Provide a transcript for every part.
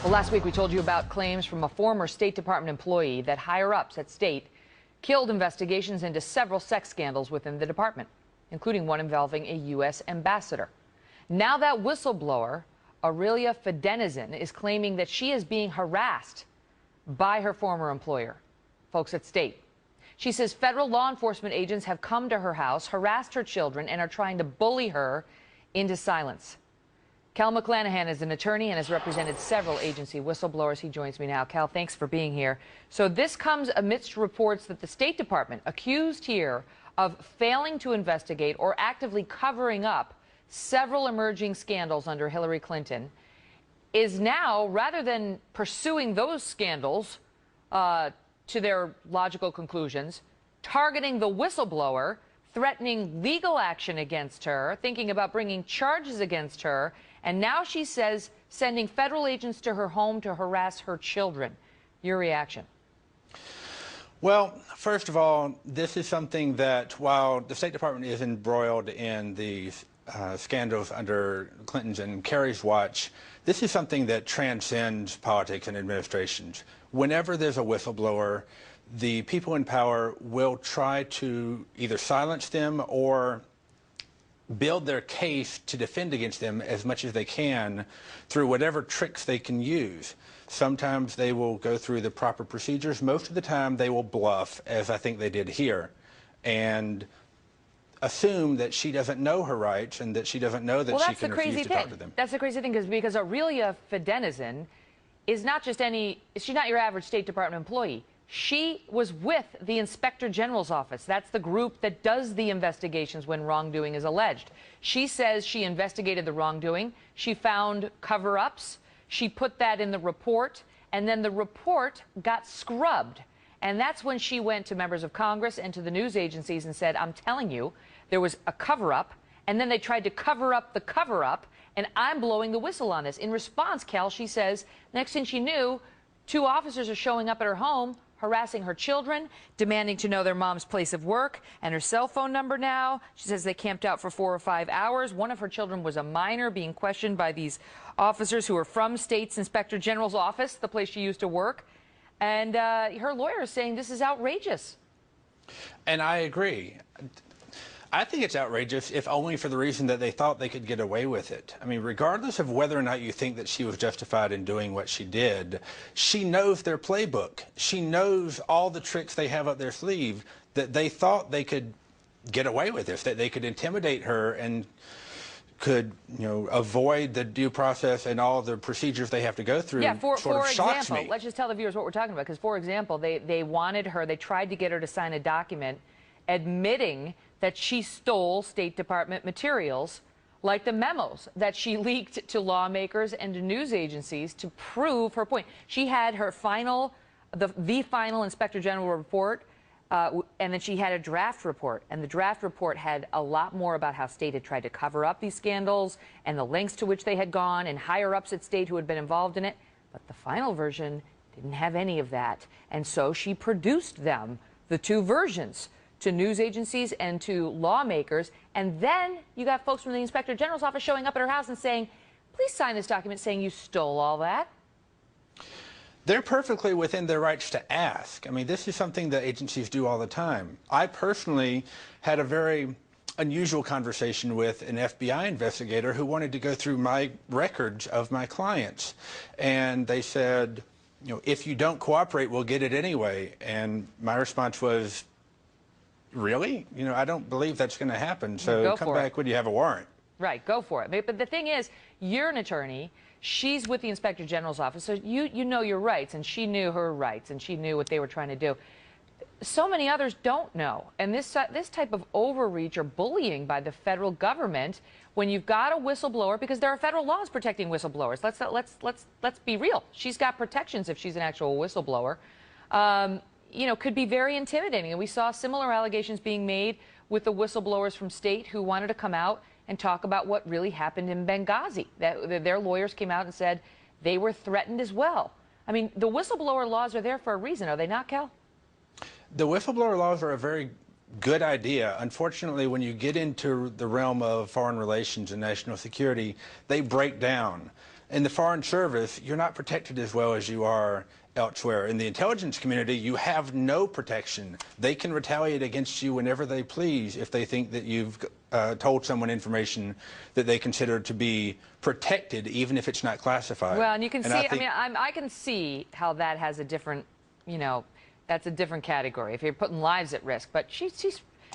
Well, last week we told you about claims from a former State Department employee that higher-ups at State killed investigations into several sex scandals within the department, including one involving a U.S. ambassador. Now that whistleblower, Aurelia Fidenizin, is claiming that she is being harassed by her former employer, folks at State. She says federal law enforcement agents have come to her house, harassed her children, and are trying to bully her into silence. Cal McClanahan is an attorney and has represented several agency whistleblowers. He joins me now. Cal, thanks for being here. So this comes amidst reports that the State Department, accused here of failing to investigate or actively covering up several emerging scandals under Hillary Clinton, is now, rather than pursuing those scandals to their logical conclusions, targeting the whistleblower, threatening legal action against her, thinking about bringing charges against her, and now she says sending federal agents to her home to harass her children. Your reaction? Well, first of all, this is something that, while the State Department is embroiled in these scandals under Clinton's and Kerry's watch, this is something that transcends politics and administrations. Whenever there's a whistleblower, the people in power will try to either silence them or build their case to defend against them as much as they can through whatever tricks they can use. Sometimes they will go through the proper procedures. Most of the time they will bluff, as I think they did here, and assume that she doesn't know her rights and that she doesn't know that she can refuse to talk to them. That's the crazy thing, because Aurelia Fidenizin is not just she's not your average State Department employee. She was with the Inspector General's office. That's the group that does the investigations when wrongdoing is alleged. She says she investigated the wrongdoing. She found cover-ups. She put that in the report, and then the report got scrubbed. And that's when she went to members of Congress and to the news agencies and said, I'm telling you, there was a cover-up, and then they tried to cover up the cover-up, and I'm blowing the whistle on this. In response, Cal, she says, next thing she knew, 2 officers are showing up at her home, harassing her children, demanding to know their mom's place of work and her cell phone number now. She says they camped out for 4 or 5 hours. One of her children was a minor being questioned by these officers who are from State's Inspector General's office, the place she used to work. And her lawyer is saying this is outrageous. And I agree. I think it's outrageous, if only for the reason that they thought they could get away with it. I mean, regardless of whether or not you think that she was justified in doing what she did, she knows their playbook. She knows all the tricks they have up their sleeve, that they thought they could get away with this, that they could intimidate her and could, avoid the due process and all the procedures they have to go through. Yeah, for example, let's just tell the viewers what we're talking about, because, for example, they wanted her, they tried to get her to sign a document admitting that she stole State Department materials, like the memos that she leaked to lawmakers and to news agencies to prove her point. She had her final, the final Inspector General report, and then she had a draft report. And the draft report had a lot more about how State had tried to cover up these scandals and the lengths to which they had gone and higher-ups at State who had been involved in it. But the final version didn't have any of that. And so she produced them, the 2 versions, to news agencies and to lawmakers, and then you got folks from the Inspector General's office showing up at her house and saying, please sign this document saying you stole all that. They're perfectly within their rights to ask. I mean, this is something that agencies do all the time. I personally had a very unusual conversation with an FBI investigator who wanted to go through my records of my clients, and they said, if you don't cooperate, we'll get it anyway. And my response was, really? I don't believe that's going to happen. So come back when you have a warrant. Right, go for it. But the thing is, you're an attorney. She's with the Inspector General's office, so you know your rights, and she knew her rights, and she knew what they were trying to do. So many others don't know. And this type of overreach or bullying by the federal government, when you've got a whistleblower, because there are federal laws protecting whistleblowers. Let's be real. She's got protections if she's an actual whistleblower. Could be very intimidating. And we saw similar allegations being made with the whistleblowers from State who wanted to come out and talk about what really happened in Benghazi. That their lawyers came out and said they were threatened as well. I mean, the whistleblower laws are there for a reason, are they not, Cal? The whistleblower laws are a very good idea. Unfortunately, when you get into the realm of foreign relations and national security, they break down. in the Foreign Service, you're not protected as well as you are elsewhere. In the intelligence community, you have no protection. They can retaliate against you whenever they please if they think that you've told someone information that they consider to be protected, even if it's not classified. Well, and you can see, I can see how that has a different, that's a different category if you're putting lives at risk. But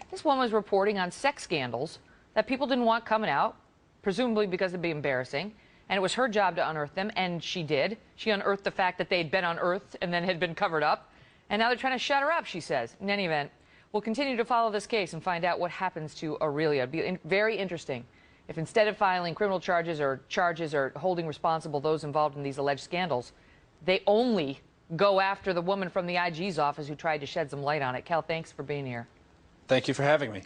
this woman was reporting on sex scandals that people didn't want coming out, presumably because it'd be embarrassing. And it was her job to unearth them, and she did. She unearthed the fact that they'd been unearthed and then had been covered up. And now they're trying to shut her up, she says. In any event, we'll continue to follow this case and find out what happens to Aurelia. It'd be very interesting if instead of filing criminal charges or holding responsible those involved in these alleged scandals, they only go after the woman from the IG's office who tried to shed some light on it. Cal, thanks for being here. Thank you for having me.